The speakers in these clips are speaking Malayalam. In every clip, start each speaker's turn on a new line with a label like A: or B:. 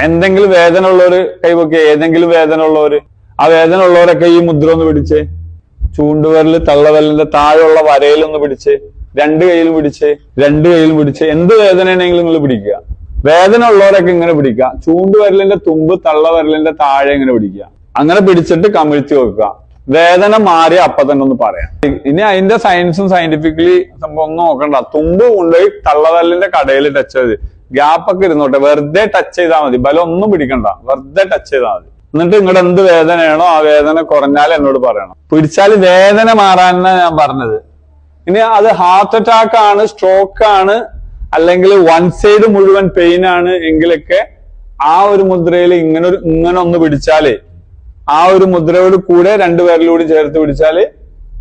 A: എന്തെങ്കിലും വേദന ഉള്ളവര് കൈവക്കുക, ഏതെങ്കിലും വേദന ഉള്ളവര്, ആ വേദന ഉള്ളവരൊക്കെ ഈ മുദ്ര ഒന്ന് പിടിച്ച്, ചൂണ്ടുവരല് തള്ളവരലിന്റെ താഴെയുള്ള വരയിലൊന്ന് പിടിച്ച്, രണ്ട് കൈയിലും പിടിച്ച്, എന്ത് വേദനയാണെങ്കിലും നിങ്ങൾ പിടിക്കുക. വേദന ഉള്ളവരൊക്കെ ഇങ്ങനെ പിടിക്കുക. ചൂണ്ടുവരലിന്റെ തുമ്പ് തള്ളവരലിന്റെ താഴെ ഇങ്ങനെ പിടിക്കുക. അങ്ങനെ പിടിച്ചിട്ട് കമിഴ്ത്തി വെക്കുക. വേദന മാറി അപ്പൊ തന്നെ ഒന്ന് പറയാം. ഇനി അതിന്റെ സയൻസും സയന്റിഫിക്കലി സംഭവം ഒന്നും നോക്കണ്ട. തുമ്പ് കൊണ്ടുപോയി തള്ളവരലിന്റെ കടയിൽ ടച്ച് ചെയ്ത് ഗ്യാപ്പൊക്കെ ഇരുന്നോട്ടെ, വെറുതെ ടച്ച് ചെയ്താൽ മതി. ബലം ഒന്നും പിടിക്കണ്ട, വെറുതെ ടച്ച് ചെയ്താൽ മതി. എന്നിട്ട് നിങ്ങളുടെ എന്ത് വേദനയാണോ ആ വേദന കുറഞ്ഞാൽ എന്നോട് പറയണം. പിടിച്ചാൽ വേദന മാറാനാണ് ഞാൻ പറഞ്ഞത്. ഇനി അത് ഹാർട്ട് അറ്റാക്ക് ആണ്, സ്ട്രോക്ക് ആണ്, അല്ലെങ്കിൽ വൺ സൈഡ് മുഴുവൻ പെയിൻ ആണ് എങ്കിലൊക്കെ ആ ഒരു മുദ്രയിൽ ഇങ്ങനെ ഒന്ന് പിടിച്ചാല്, ആ ഒരു മുദ്രയോട് കൂടെ രണ്ടുപേരിലൂടെ ചേർത്ത് പിടിച്ചാല്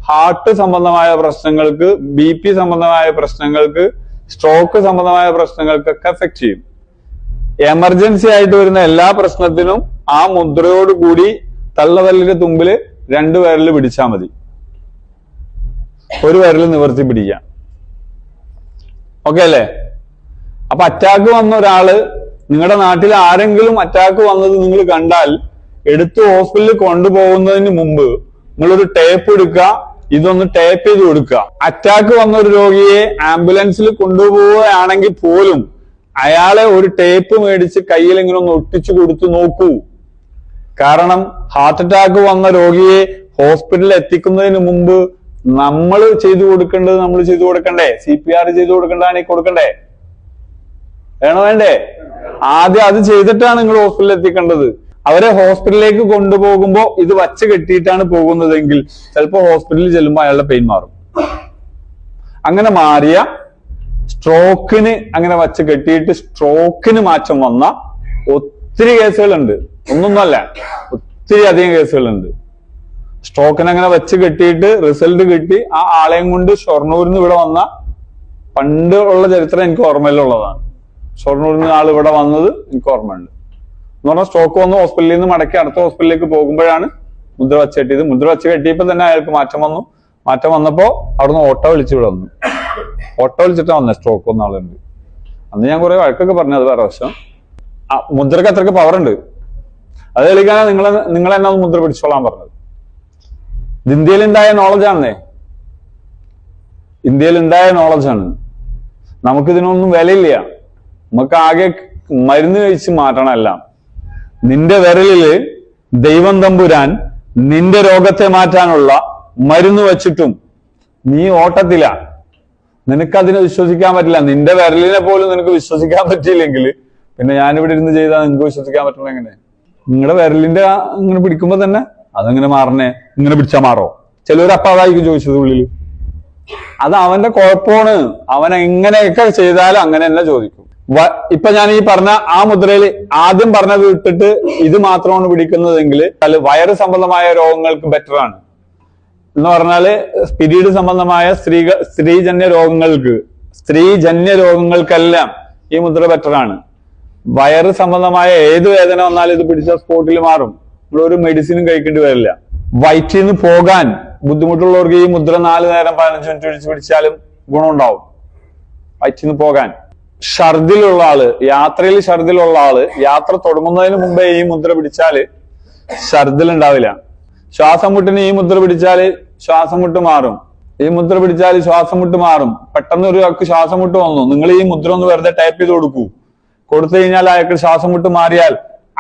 A: ഹാർട്ട് സംബന്ധമായ പ്രശ്നങ്ങൾക്ക്, BP സംബന്ധമായ പ്രശ്നങ്ങൾക്ക്, സ്ട്രോക്ക് സംബന്ധമായ പ്രശ്നങ്ങൾക്കൊക്കെ എഫക്ട് ചെയ്യും. എമർജൻസി ആയിട്ട് വരുന്ന എല്ലാ പ്രശ്നത്തിനും ആ മുദ്രയോട് കൂടി തള്ളവരലിന്റെ തുമ്പില് രണ്ടുപേരിൽ പിടിച്ചാൽ മതി. ഒരു വിരൽ നിവർത്തി പിടിക്കാം. ഓക്കെ അല്ലേ? അപ്പൊ അറ്റാക്ക് വന്ന ഒരാള്, നിങ്ങളുടെ നാട്ടിൽ ആരെങ്കിലും അറ്റാക്ക് വന്നത് നിങ്ങൾ കണ്ടാൽ എടുത്ത് ഹോസ്പിറ്റലിൽ കൊണ്ടുപോകുന്നതിന് മുമ്പ് നിങ്ങളൊരു ടേപ്പ് എടുക്കുക, ഇതൊന്ന് ടേപ്പ് ചെയ്ത് കൊടുക്കുക. അറ്റാക്ക് വന്ന ഒരു രോഗിയെ ആംബുലൻസിൽ കൊണ്ടുപോവുകയാണെങ്കിൽ പോലും അയാളെ ഒരു ടേപ്പ് മേടിച്ച് കയ്യിൽ ഇങ്ങനെ ഒന്ന് ഒട്ടിച്ചു കൊടുത്തു നോക്കൂ. കാരണം ഹാർട്ട് അറ്റാക്ക് വന്ന രോഗിയെ ഹോസ്പിറ്റലിൽ എത്തിക്കുന്നതിന് മുമ്പ് നമ്മൾ ചെയ്തു കൊടുക്കേണ്ടത് നമ്മൾ ചെയ്തു കൊടുക്കണ്ടേ? CPR ചെയ്തു കൊടുക്കണ്ടേ? വേണ്ടേ? ആദ്യം അത് ചെയ്തിട്ടാണ് നിങ്ങൾ ഹോസ്പിറ്റലിൽ എത്തിക്കേണ്ടത്. അവരെ ഹോസ്പിറ്റലിലേക്ക് കൊണ്ടുപോകുമ്പോ ഇത് വച്ച് കെട്ടിയിട്ടാണ് പോകുന്നതെങ്കിൽ ചിലപ്പോൾ ഹോസ്പിറ്റലിൽ ചെല്ലുമ്പോൾ അയാളുടെ പെയിൻ മാറും. അങ്ങനെ മാറിയ സ്ട്രോക്കിന് അങ്ങനെ വച്ച് കെട്ടിയിട്ട് സ്ട്രോക്കിന് മാറ്റം വന്ന ഒത്തിരി കേസുകളുണ്ട്. ഒന്നൊന്നുമല്ല, ഒത്തിരി അധികം കേസുകളുണ്ട്. സ്ട്രോക്കിന് അങ്ങനെ വെച്ച് കെട്ടിയിട്ട് റിസൾട്ട് കിട്ടി ആ ആളെയും കൊണ്ട് ഷൊർണൂരിൽ നിന്ന് ഇവിടെ വന്ന പണ്ട് ഉള്ള ചരിത്രം എനിക്ക് ഓർമ്മയിലുള്ളതാണ്. ഷൊർണൂരിൽ നിന്ന് ആൾ ഇവിടെ വന്നത് എനിക്ക് ഓർമ്മയുണ്ട്. എന്ന് പറഞ്ഞാൽ സ്ട്രോക്ക് വന്ന് ഹോസ്പിറ്റലിൽ നിന്ന് മടക്കി അടുത്ത ഹോസ്പിറ്റലിലേക്ക് പോകുമ്പോഴാണ് മുദ്ര വച്ച് കെട്ടിയത്. മുദ്ര വച്ച് കെട്ടിയപ്പോൾ തന്നെ അയാൾക്ക് മാറ്റം വന്നു. മാറ്റം വന്നപ്പോ അവിടുന്ന് ഓട്ടോ വിളിച്ച് ഇവിടെ വന്നു. ഓട്ടോ വിളിച്ചിട്ടാ വന്നത്. സ്ട്രോക്ക് വന്ന ആളുണ്ട്. അന്ന് ഞാൻ കുറെ വഴക്കൊക്കെ പറഞ്ഞു. അത് വേറെ വശം. മുദ്രക്ക് അത്രയ്ക്ക് പവർ ഉണ്ട്. അത് തെളിയിക്കാനാണ് നിങ്ങൾ എന്നെ മുദ്ര പിടിച്ചോളാൻ പറഞ്ഞത്. ഇത് ഇന്ത്യയിലുണ്ടായ നോളജാണെന്നേ. ഇന്ത്യയിലുണ്ടായ നോളജാണ്. നമുക്കിതിനൊന്നും വിലയില്ല. നമുക്ക് ആകെ മരുന്ന് കഴിച്ച് മാറ്റണം എല്ലാം. നിന്റെ വിരലില് ദൈവം തമ്പുരാൻ നിന്റെ രോഗത്തെ മാറ്റാനുള്ള മരുന്ന് വെച്ചിട്ടും നീ ഓട്ടത്തില. നിനക്കതിനെ വിശ്വസിക്കാൻ പറ്റില്ല. നിന്റെ വിരലിനെ പോലും നിനക്ക് വിശ്വസിക്കാൻ പറ്റിയില്ലെങ്കിൽ പിന്നെ ഞാനിവിടെ ഇരുന്ന് ചെയ്താൽ നിങ്ങൾക്ക് വിശ്വസിക്കാൻ പറ്റണം എങ്ങനെ? നിങ്ങളുടെ വിരലിന്റെ ഇങ്ങനെ പിടിക്കുമ്പോ തന്നെ അതെങ്ങനെ മാറണേ? ഇങ്ങനെ പിടിച്ചാൽ മാറോ? ചിലവർ അപ്പൊ അതായിരിക്കും ചോദിച്ചത് ഉള്ളില്. അത് അവന്റെ കുഴപ്പമാണ്. അവൻ എങ്ങനെയൊക്കെ ചെയ്താലും അങ്ങനെ തന്നെ ചോദിക്കും. ഇപ്പൊ ഞാൻ ഈ പറഞ്ഞ ആ മുദ്രയിൽ ആദ്യം പറഞ്ഞത് വിട്ടിട്ട് ഇത് മാത്രമാണ് പിടിക്കുന്നതെങ്കിൽ വയറ് സംബന്ധമായ രോഗങ്ങൾക്ക് ബെറ്റർ ആണ്. എന്ന് പറഞ്ഞാല് പീരീഡ് സംബന്ധമായ സ്ത്രീജന്യ രോഗങ്ങൾക്കെല്ലാം ഈ മുദ്ര ബെറ്റർ ആണ്. വയറ് സംബന്ധമായ ഏത് വേദന വന്നാലും ഇത് പിടിച്ച സ്പോട്ടിൽ മാറും. നമ്മളൊരു മെഡിസിനും കഴിക്കേണ്ടി വരില്ല. വയറ്റിൽ നിന്ന് പോകാൻ ബുദ്ധിമുട്ടുള്ളവർക്ക് ഈ മുദ്ര 4 നേരം 15 മിനിറ്റ് പിടിച്ചാലും ഗുണമുണ്ടാവും. വയറ്റിൽ നിന്ന് പോകാൻ. ഛർദിലുള്ള ആള്, യാത്രയിൽ ഛർദിലുള്ള ആള് യാത്ര തുടങ്ങുന്നതിന് മുമ്പേ ഈ മുദ്ര പിടിച്ചാല് ഛർദിൽ ഉണ്ടാവില്ല. ശ്വാസം മുട്ടിന് ഈ മുദ്ര പിടിച്ചാല് ശ്വാസം മുട്ട് മാറും. ഈ മുദ്ര പിടിച്ചാൽ ശ്വാസം മുട്ട് മാറും. പെട്ടെന്ന് ഒരു ആൾക്ക് ശ്വാസം മുട്ട് വന്നു, നിങ്ങൾ ഈ മുദ്ര ഒന്ന് വെറുതെ ടൈപ്പ് ചെയ്ത് കൊടുത്തു കഴിഞ്ഞാൽ അയാൾക്ക് ശ്വാസം മുട്ട് മാറിയാൽ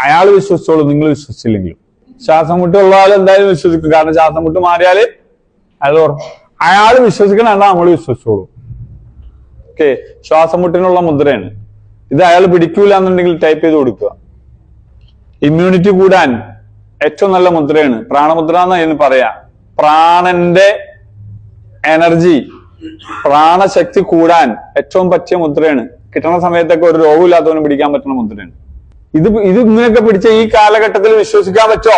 A: അയാൾ വിശ്വസിച്ചോളൂ, നിങ്ങൾ വിശ്വസിച്ചില്ലെങ്കിലും. ശ്വാസം മുട്ടുള്ള ആൾ എന്തായാലും വിശ്വസിക്കും. കാരണം ശ്വാസം മുട്ട് മാറിയാല് അയാൾ വിശ്വസിക്കണ നമ്മൾ വിശ്വസിച്ചോളൂ. ഓക്കെ, ശ്വാസം മുട്ടിനുള്ള മുദ്രയാണ് ഇത്. അയാൾ പിടിക്കൂല എന്നുണ്ടെങ്കിൽ ടൈപ്പ് ചെയ്ത് കൊടുക്കുക. ഇമ്മ്യൂണിറ്റി കൂടാൻ ഏറ്റവും നല്ല മുദ്രയാണ് പ്രാണമുദ്ര എന്ന് അതിന് പറയാ. പ്രാണന്റെ എനർജി, പ്രാണശക്തി കൂടാൻ ഏറ്റവും പറ്റിയ മുദ്രയാണ്. കിട്ടുന്ന സമയത്തൊക്കെ ഒരു രോഗമില്ലാത്തവന് പിടിക്കാൻ പറ്റുന്ന മുദ്രയാണ് ഇത്. ഇങ്ങനെയൊക്കെ പിടിച്ച ഈ കാലഘട്ടത്തിൽ വിശ്വസിക്കാൻ പറ്റോ?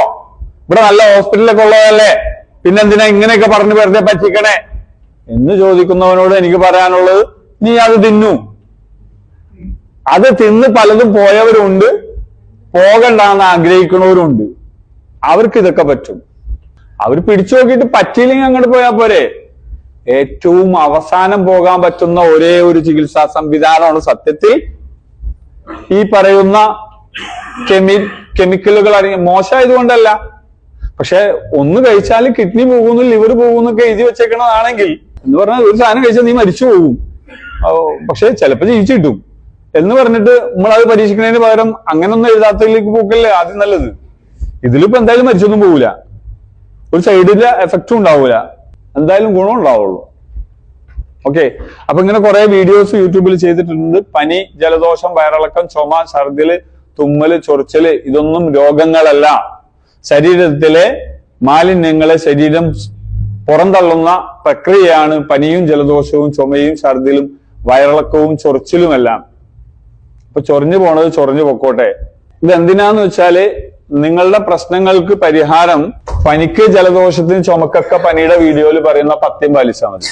A: ഇവിടെ നല്ല ഹോസ്പിറ്റലൊക്കെ ഉള്ളതല്ലേ, പിന്നെന്തിനാ ഇങ്ങനെയൊക്കെ പറഞ്ഞു വെറുതെ പറ്റിക്കണേ എന്ന് ചോദിക്കുന്നവനോട് എനിക്ക് പറയാനുള്ളത്, നീ അത് തിന്നു. അത് തിന്ന് പലതും പോയവരുണ്ട്, പോകണ്ടെന്ന് ആഗ്രഹിക്കുന്നവരുണ്ട്. അവർക്ക് ഇതൊക്കെ പറ്റും. അവർ പിടിച്ചു നോക്കിയിട്ട് പറ്റിയില്ലെങ്കിൽ അങ്ങോട്ട് പോയാൽ പോരെ. ഏറ്റവും അവസാനം പോകാൻ പറ്റുന്ന ഒരേ ഒരു ചികിത്സാ സംവിധാനമാണ് സത്യത്തിൽ ഈ പറയുന്ന കെമിക്കലുകൾ അടങ്ങിയ മോശമായതുകൊണ്ടല്ല. പക്ഷെ ഒന്ന് കഴിച്ചാൽ കിഡ്നി പോകുന്നു, ലിവർ പോകുന്നൊക്കെ എഴുതി വെച്ചേക്കണതാണെങ്കിൽ എന്ന് പറഞ്ഞാൽ ഒരു സാധനം കഴിച്ചാൽ നീ മരിച്ചു പോകും, പക്ഷെ ചിലപ്പോൾ ജീവിച്ചു കിട്ടും എന്ന് പറഞ്ഞിട്ട് നമ്മളത് പരീക്ഷിക്കുന്നതിന് പകരം അങ്ങനൊന്നും എഴുതാത്തതിലേക്ക് പോക്കല്ലേ ആദ്യം നല്ലത്. ഇതിലിപ്പോ എന്തായാലും മരിച്ചൊന്നും പോവില്ല, ഒരു സൈഡിലെ എഫക്റ്റും ഉണ്ടാവൂല, എന്തായാലും ഗുണം ഉണ്ടാവുള്ളൂ. ഓക്കെ, അപ്പൊ ഇങ്ങനെ കുറെ വീഡിയോസ് യൂട്യൂബിൽ ചെയ്തിട്ടുണ്ട്. പനി, ജലദോഷം, വയറിളക്കം, ചുമ, ഛർദില്, തുമ്മല്, ചൊറിച്ചല് ഇതൊന്നും രോഗങ്ങളല്ല. ശരീരത്തിലെ മാലിന്യങ്ങളെ ശരീരം പുറന്തള്ളുന്ന പ്രക്രിയയാണ് പനിയും ജലദോഷവും ചുമയും ഛർദിലും വയറിളക്കവും ചൊറിച്ചിലുമെല്ലാം. ഇപ്പൊ ചൊറിഞ്ഞു പോണത് ചൊറിഞ്ഞു പൊക്കോട്ടെ. ഇതെന്തിനാന്ന് വെച്ചാല് നിങ്ങളുടെ പ്രശ്നങ്ങൾക്ക് പരിഹാരം പനിക്ക് ജലദോഷത്തിന് ചുമക്കൊക്കെ പനിയുടെ വീഡിയോയിൽ പറയുന്ന പഥ്യം പാലിച്ചാൽ മതി.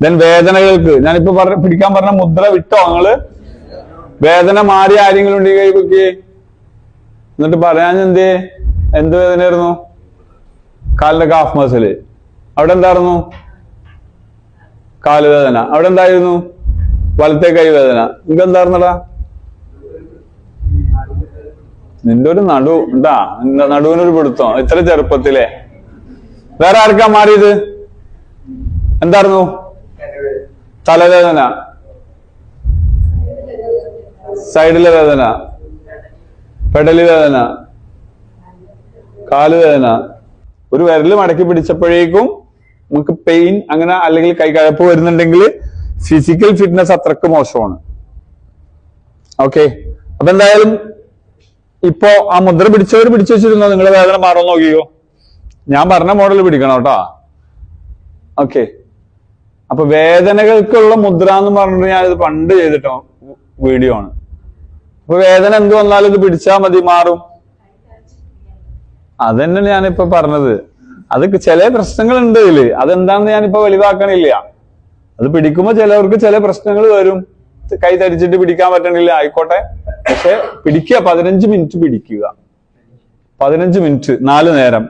A: ദെൻ വേദനകൾക്ക് ഞാനിപ്പോ പിടിക്കാൻ പറഞ്ഞ മുദ്ര വിട്ടോ നിങ്ങള്? വേദന മാറി ആരെങ്കിലും ഉണ്ടെങ്കിൽ കൈ പൊക്കി. എന്നിട്ട് പറയാൻ എന്ത് വേദനയായിരുന്നു? കാലിന്റെ കാഫ് മസില്. അവിടെ എന്തായിരുന്നു? കാലുവേദന. അവിടെ എന്തായിരുന്നു? വലത്തെ കൈ വേദന. നിനക്ക് എന്തായിരുന്നടാ? നിന്റെ ഒരു നടു ഉണ്ടാ? നടുവിനൊരു പിടുത്തം ഇത്ര ചെറുപ്പത്തിലെ. വേറെ ആർക്കാ മാറിയത്? എന്തായിരുന്നു? തലവേദന, സൈഡിലെ വേദന, പെടലി വേദന, കാലുവേദന. ഒരു വിരല് മടക്കി പിടിച്ചപ്പോഴേക്കും നമുക്ക് പെയിൻ അങ്ങനെ അല്ലെങ്കിൽ കൈകഴപ്പ് വരുന്നുണ്ടെങ്കിൽ ഫിസിക്കൽ ഫിറ്റ്നസ് അത്രക്ക് മോശമാണ്. ഓക്കെ, അപ്പൊ എന്തായാലും ഇപ്പോ ആ മുദ്ര പിടിച്ചവർ പിടിച്ചു വെച്ചിരുന്നോ? നിങ്ങളുടെ വേദന മാറുമെന്ന് നോക്കിയോ? ഞാൻ പറഞ്ഞ മോഡൽ പിടിക്കണം കേട്ടോ. ഓക്കെ, അപ്പൊ വേദനകൾക്കുള്ള മുദ്ര എന്ന് പറഞ്ഞിട്ട് ഞാനിത് പണ്ട് ചെയ്തിട്ടോ വീഡിയോ ആണ്. അപ്പൊ വേദന എന്ത് വന്നാലും ഇത് പിടിച്ചാൽ മതി, മാറും. അതന്നെ ഞാനിപ്പോ പറഞ്ഞത്. അത് ചില പ്രശ്നങ്ങളുണ്ട് ഇതില്, അതെന്താണെന്ന് ഞാനിപ്പോ വലുതാക്കണില്ല. അത് പിടിക്കുമ്പോ ചിലവർക്ക് ചില പ്രശ്നങ്ങൾ വരും, കൈ തരിച്ചിട്ട് പിടിക്കാൻ പറ്റണില്ല, ആയിക്കോട്ടെ. പക്ഷെ പിടിക്കുക, 15 മിനിറ്റ് പിടിക്കുക, 15 മിനിറ്റ് 4 നേരം.